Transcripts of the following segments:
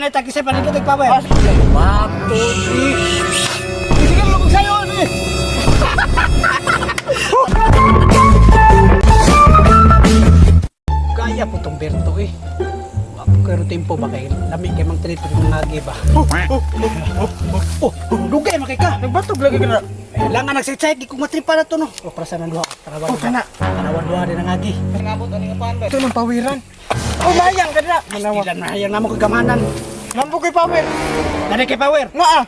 Bastahan ay tag-isip pa nito tagpawer. 1, 2, 3. Sige mo kung sayo ni. Kaya po tong Berto eh. Pero tempo ba kayo? Lami kay mang trip ng ngagi ba? Dugay makay ka. Nagbatog lagi ka na. Lang nga nagsitsayt di ko matripa na to no. O para sa nanduha. Tanawan duha din ang ngagi. Nangabot ani nga paan ba? Ito ng pawiran. Oh, mayang ka na. Ilan na hayang namo kagamanan. Mambo kay power. Gani kay power. Naa.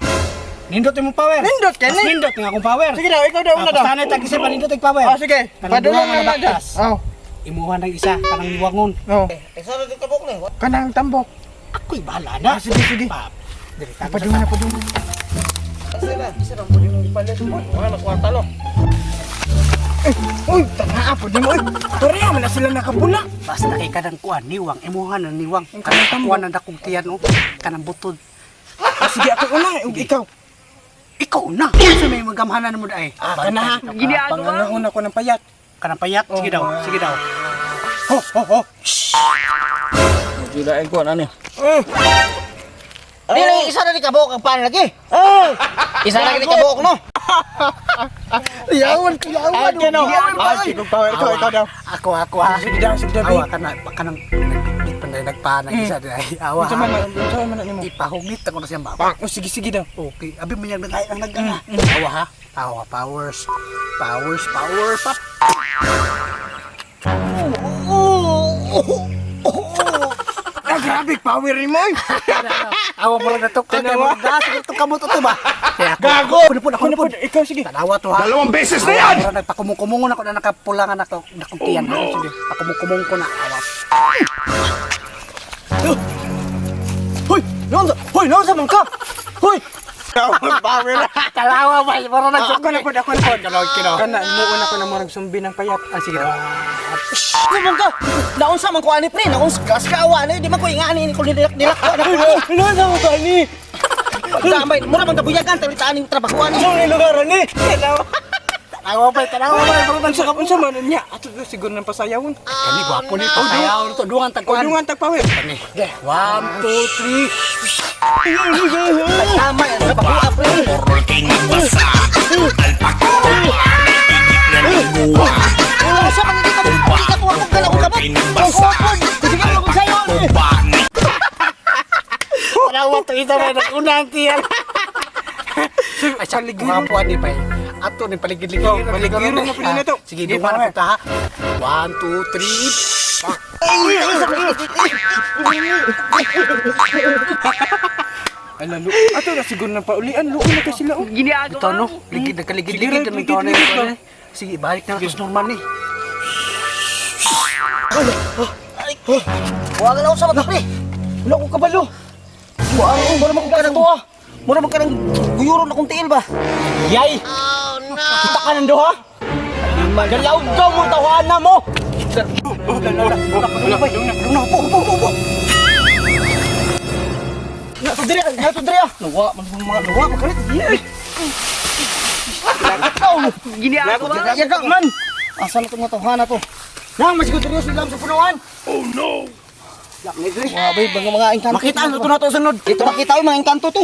Nindot mo power. Nindot ka Mas ni. nindot nga akong power. Sige daw, ikaw daw una daw. Bastahan ay tag-isip pa nindot power. Ah, sige. Kanang Padulong duha nga na nabaktas. Oh. Imuha ng isa kanang liwangon. Oh. Isa ra dito kabok ni. Kanang tambok. Ako'y bahala na. Sige. Padung na. Isa ra mo yung ipalit mo. Wala na kwarta lo. Uy, tanaa po di mo. Pareha man na sila nakapula. Basta kay kanang kuan niwang imuha ng niwang kanang kuan ng dakong tiyan o kanang butod. Sige ako una, ikaw. Ikaw na. Sa may magamhanan mo dai. Kana ha. Pangangauna ko ng payat. Kanang payat. Sige daw. Ho. Judain ko ano ni. Dili, isa na ni kabok ang pan lagi. Isa na ni kabok no. Yawan. Ikaw daw. Ako ha. Sige daw. Awa kanang panday nagpana isa dai. Awa. Unsa man nimo? Ipahugit ako na siyang baba. Oh, sige daw. Okay. Abi man yang nagay ang nagana. Awa ha. Awa powers. Power pop. Grabe power ni mo. Awa mo na to. Kanawa. Siguro to kamot to ba? Gago. Punipod. Ikaw sige. Tanawa to ha. 2 beses na yan! Pero nagpakumong-kumungon ako na nakapulangan ako. Nakutiyan. Sige. Pakumong-kumong ko na. Awa. Hoy, no sa man ka. Hoy. Power. Talawa ba? Parang Ako na po. Kana imuuna ko na murag sumbi ng payat. Sige daw. Ano man ka? Naon sa man ko ani pre, naon sa kaawa ni di man ko ingani ni ko dilak ko na. Ano sa mo ni? Tambay, mura man kabuyagan talitaan ning trabaho ani. Sa lugaran ni. Tanawa ba? Pero Unsa man niya? Ato siguro nang pasayawon. kani gwapo ni pasayaw to duang tagkuan. Kudungan tag power. 1, 2, 3. Tama yan trabaho pre. King basa, alpaka, igip na lingua. Sa man dito di ka ko ako gala ko kabok. Basa, Sige mo ko sayo. bani. Tanawa to ito na nakunang tiyan. Ay, sa gwapo ni pa. Ato ni paligid-ligid. paligid na pili na to. Sige, duman na punta ha. 1, 2, 3. Alalo. Ato na siguro nang paulian. Luko na ka sila. Oh. Ito no, nagkaligid-ligid na ito na. Sige, balik na sa normal ni. Wala na ako sa mata pre. Wala ko kabalo. Mura man ka nang tuwa. Mura man ka nang guyuron akong tiil ba? Yay! Kita ka nang duha? Magalaw ka mo tawanan mo. Upo. Nato dire. Nawa man mga nawa makalit. Giniago ba? Yaga man. Asa na tong tawanan to? Nang mas seryoso lang sa punuan. Oh no! Wabay mga engkanto. Makita ano to na to sunod. Ito makita yung mga engkanto to.